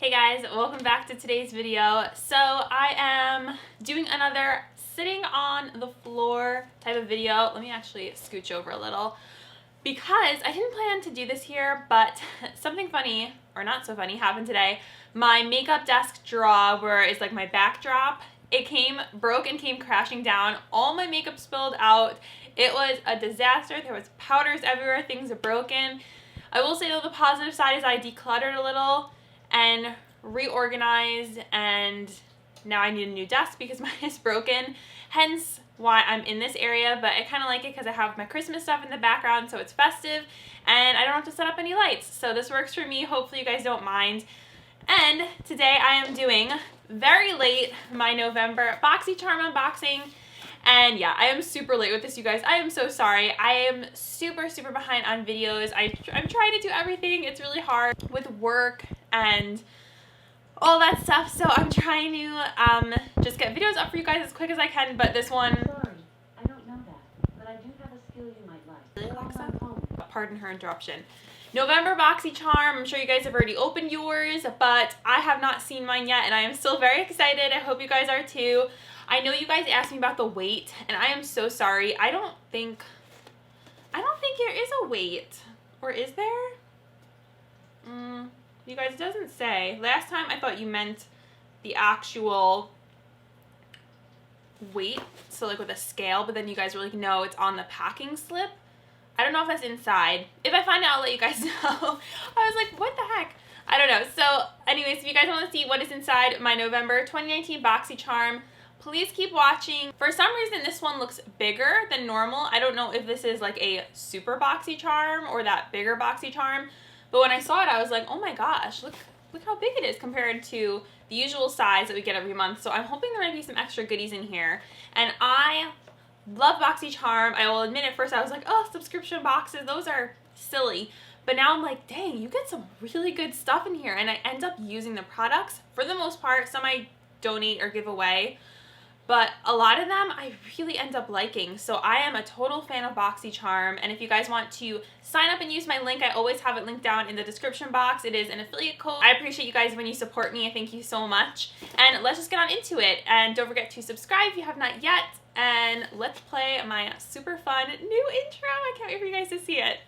Hey guys, welcome back to today's video. So I am doing another sitting on the floor type of video. Let me actually scooch over a little because I didn't plan to do this here, but something funny, or not so funny, happened today. My makeup desk drawer is like my backdrop. It broke and came crashing down. All my makeup spilled out. It was a disaster. There was powders everywhere. Things are broken. I will say though, the positive side is I decluttered a little and reorganized, and now I need a new desk because mine is broken, hence why I'm in this area. But I kind of like it because I have my Christmas stuff in the background, so it's festive and I don't have to set up any lights, so this works for me. Hopefully you guys don't mind. And today I am doing, very late, my November Boxycharm unboxing. And yeah, I am super late with this, you guys. I am so sorry. I am super behind on videos. I'm trying to do everything. It's really hard with work and all that stuff. So I'm trying to just get videos up for you guys as quick as I can. But this one... Sorry, I don't know that, but I do have a skill you might like. Alexa? Pardon her interruption. November Boxycharm. I'm sure you guys have already opened yours, but I have not seen mine yet, and I am still very excited. I hope you guys are too. I know you guys asked me about the weight, and I am so sorry. I don't think there is a weight. Or is there? You guys, it doesn't say. Last time I thought you meant the actual weight, so like with a scale, but then you guys were like, no, it's on the packing slip. I don't know if that's inside. If I find out, I'll let you guys know. I was like, what the heck? I don't know. So anyways, if you guys want to see what is inside my November 2019 Boxycharm, please keep watching. For some reason, this one looks bigger than normal. I don't know if this is like a super Boxycharm or that bigger Boxycharm, but when I saw it, I was like, oh my gosh, look how big it is compared to the usual size that we get every month. So I'm hoping there might be some extra goodies in here. And I love Boxycharm. I will admit at first I was like, oh, subscription boxes, those are silly. But now I'm like, dang, you get some really good stuff in here. And I end up using the products for the most part. Some I donate or give away, but a lot of them I really end up liking. So I am a total fan of Boxycharm. And if you guys want to sign up and use my link, I always have it linked down in the description box. It is an affiliate code. I appreciate you guys when you support me. I thank you so much. And let's just get on into it. And don't forget to subscribe if you have not yet. And let's play my super fun new intro. I can't wait for you guys to see it.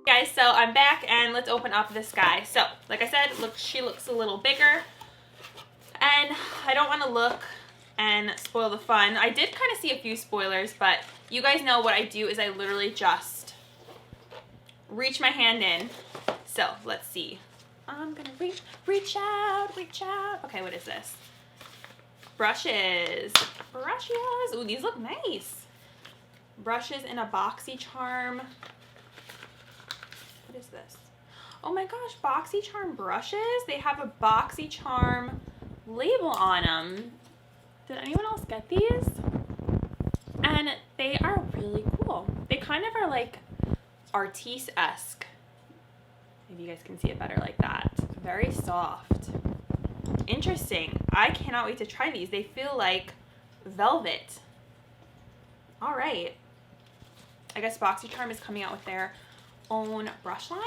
Guys, so I'm back and let's open up this guy. So like I said, look, she looks a little bigger, and I don't want to look and spoil the fun. I did kind of see a few spoilers, but you guys know what I do is I literally just reach my hand in. So let's see. I'm gonna reach out. Okay, what is this? Brushes. Ooh, these look nice. Brushes in a Boxycharm. What is this? Oh my gosh, Boxycharm brushes. They have a Boxycharm label on them. Did anyone else get these? And they are really cool. They kind of are like Artiste-esque. Maybe you guys can see it better like that. Very soft. Interesting. I cannot wait to try these. They feel like velvet. All right. I guess Boxycharm is coming out with their own brush line.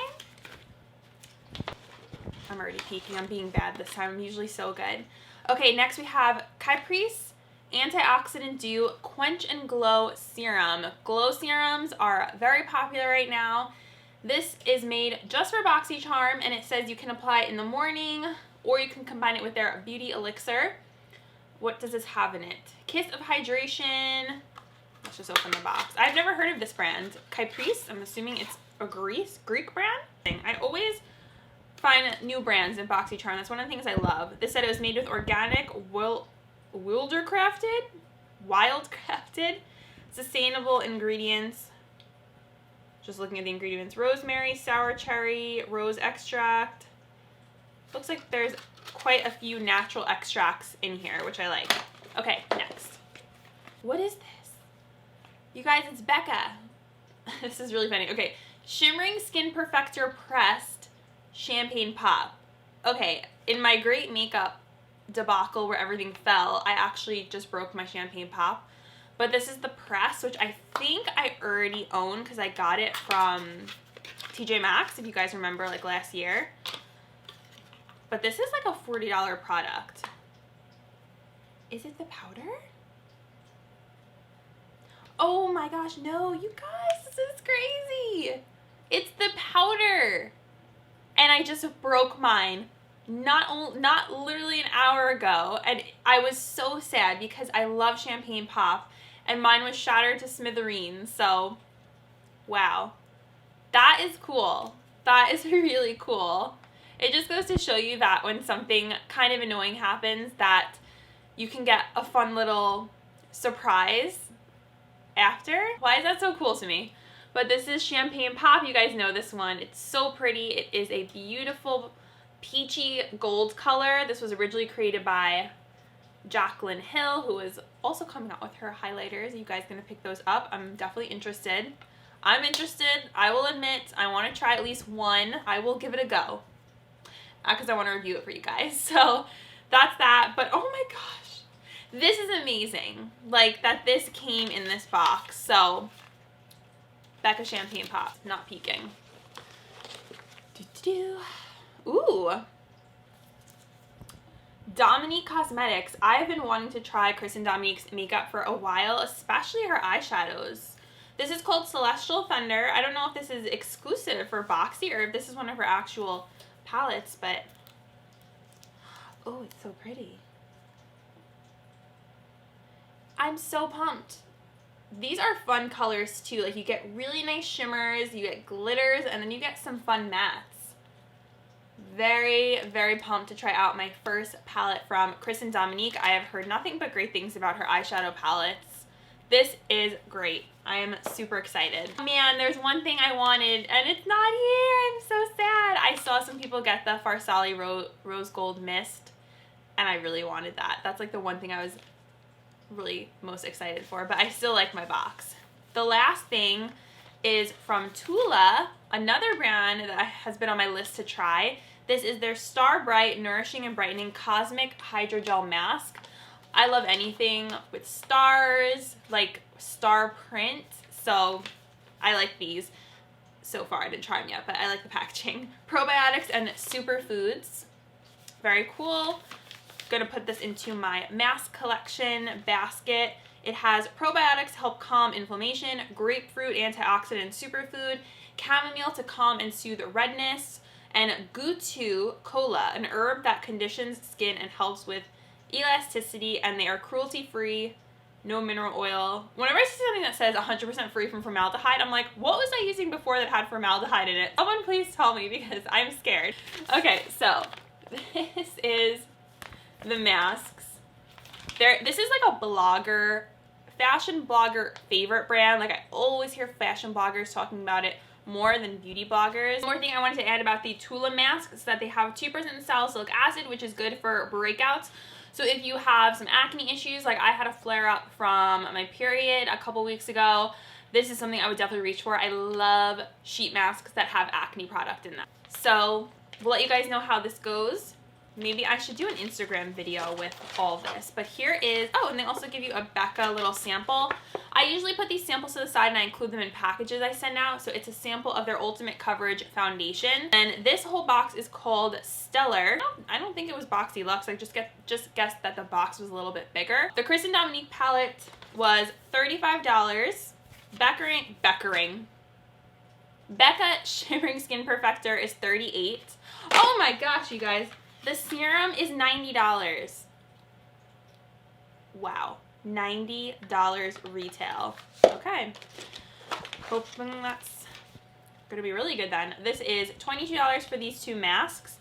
I'm already peeking. I'm being bad this time. I'm usually so good. Okay, next we have Caprice Antioxidant Dew Quench and Glow Serum. Glow serums are very popular right now. This is made just for Boxycharm, and it says you can apply it in the morning or you can combine it with their beauty elixir. What does this have in it? Kiss of Hydration. Let's just open the box. I've never heard of this brand. Caprice, I'm assuming it's a Greek brand. I always find new brands in Boxycharm. That's one of the things I love. This said it was made with organic, wildcrafted, sustainable ingredients. Just looking at the ingredients: rosemary, sour cherry, rose extract. Looks like there's quite a few natural extracts in here, which I like. Okay, next. What is this? You guys, it's Becca. This is really funny. Okay, Shimmering Skin Perfector Pressed Champagne Pop. Okay, in my great makeup debacle where everything fell, I actually just broke my champagne pop. But this is the press, which I think I already own because I got it from TJ Maxx, if you guys remember, like last year. But this is like a $40 product. Is it the powder? Oh my gosh, no, you guys, this is crazy. It's the powder. And I just broke mine not literally an hour ago. And I was so sad because I love champagne pop. And mine was shattered to smithereens. So, wow. That is cool. That is really cool. It just goes to show you that when something kind of annoying happens, that you can get a fun little surprise after. Why is that so cool to me? But this is Champagne Pop. You guys know this one. It's so pretty. It is a beautiful peachy gold color. This was originally created by Jaclyn Hill, who is also coming out with her highlighters. Are you guys gonna pick those up? I'm definitely interested. I'm interested. I will admit, I want to try at least one. I will give it a go because I want to review it for you guys. So that's that. But oh my gosh, this is amazing. Like that this came in this box. So Becca Champagne Pop, not peeking. Ooh. Dominique Cosmetics. I've been wanting to try Kristen Dominique's makeup for a while, especially her eyeshadows. This is called Celestial Thunder. I don't know if this is exclusive for Boxy or if this is one of her actual palettes, but oh, it's so pretty. I'm so pumped. These are fun colors too. Like you get really nice shimmers, you get glitters, and then you get some fun mattes. Very, very pumped to try out my first palette from Kristen Dominique. I have heard nothing but great things about her eyeshadow palettes. This is great. I am super excited. Man, there's one thing I wanted and it's not here. I'm so sad. I saw some people get the Farsali Rose Gold Mist and I really wanted that. That's like the one thing I was really most excited for, but I still like my box. The last thing is from Tula, another brand that has been on my list to try. This is their Star Bright Nourishing and Brightening Cosmic Hydrogel Mask. I love anything with stars, like star print, so I like these. So far, I didn't try them yet, but I like the packaging. Probiotics and superfoods. Very cool. Gonna put this into my mask collection basket. It has probiotics to help calm inflammation, grapefruit antioxidant superfood, chamomile to calm and soothe redness, and Gutu Cola, an herb that conditions skin and helps with elasticity, and they are cruelty-free, no mineral oil. Whenever I see something that says 100% free from formaldehyde, I'm like, what was I using before that had formaldehyde in it? Someone please tell me because I'm scared. Okay, so this is the masks. This is like a blogger, fashion blogger favorite brand. Like I always hear fashion bloggers talking about it more than beauty bloggers. One more thing I wanted to add about the Tula masks is that they have 2% salicylic acid, which is good for breakouts. So if you have some acne issues, like I had a flare up from my period a couple weeks ago, this is something I would definitely reach for. I love sheet masks that have acne product in them. So we'll let you guys know how this goes. Maybe I should do an Instagram video with all this. But here is, oh, and they also give you a Becca little sample. I usually put these samples to the side and I include them in packages I send out. So it's a sample of their Ultimate Coverage Foundation. And this whole box is called Stellar. I don't think it was Boxy Luxe. I just guessed that the box was a little bit bigger. The Kristen Dominique palette was $35. Becca Shimmering Skin Perfector is $38. Oh my gosh, you guys. The serum is $90. Wow, $90 retail. Okay, hoping that's gonna be really good then. This is $22 for these two masks.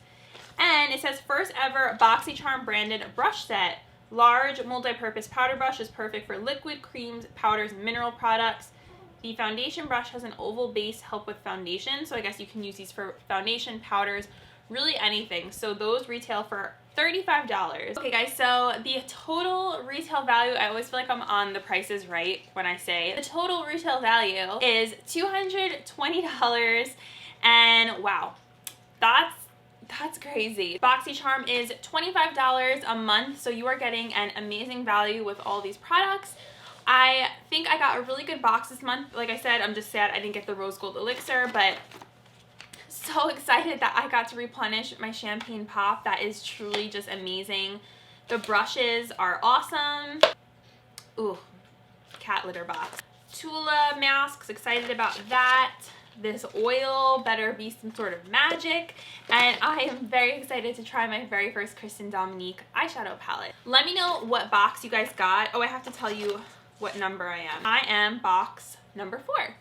And it says first ever Boxycharm branded brush set. Large multi-purpose powder brush is perfect for liquid, creams, powders, and mineral products. The foundation brush has an oval base to help with foundation. So I guess you can use these for foundation, powders, really anything. So those retail for $35. Okay guys, so the total retail value, I always feel like I'm on The Price is Right when I say the total retail value is $220. And wow, that's, That's crazy. Boxycharm is $25 a month, so you are getting an amazing value with all these products. I think I got a really good box this month. Like I said, I'm just sad I didn't get the rose gold elixir, but so excited that I got to replenish my champagne pop. That is truly just amazing. The brushes are awesome. Ooh, cat litter box. Tula masks, excited about that. This oil better be some sort of magic, and I am very excited to try my very first Kristen Dominique eyeshadow palette. Let me know what box you guys got. Oh, I have to tell you what number I am. I am box number 4.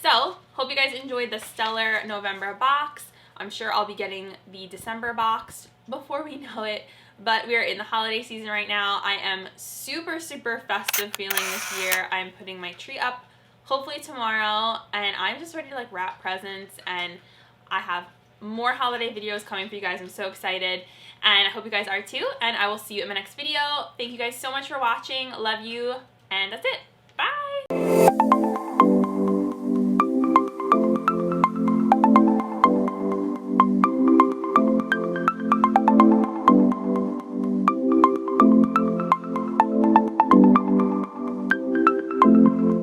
So, hope you guys enjoyed the stellar November box. I'm sure I'll be getting the December box before we know it, but we are in the holiday season right now. I am super, super festive feeling this year. I'm putting my tree up hopefully tomorrow, and I'm just ready to like wrap presents, and I have more holiday videos coming for you guys. I'm so excited, and I hope you guys are too, and I will see you in my next video. Thank you guys so much for watching. Love you, and that's it. Bye!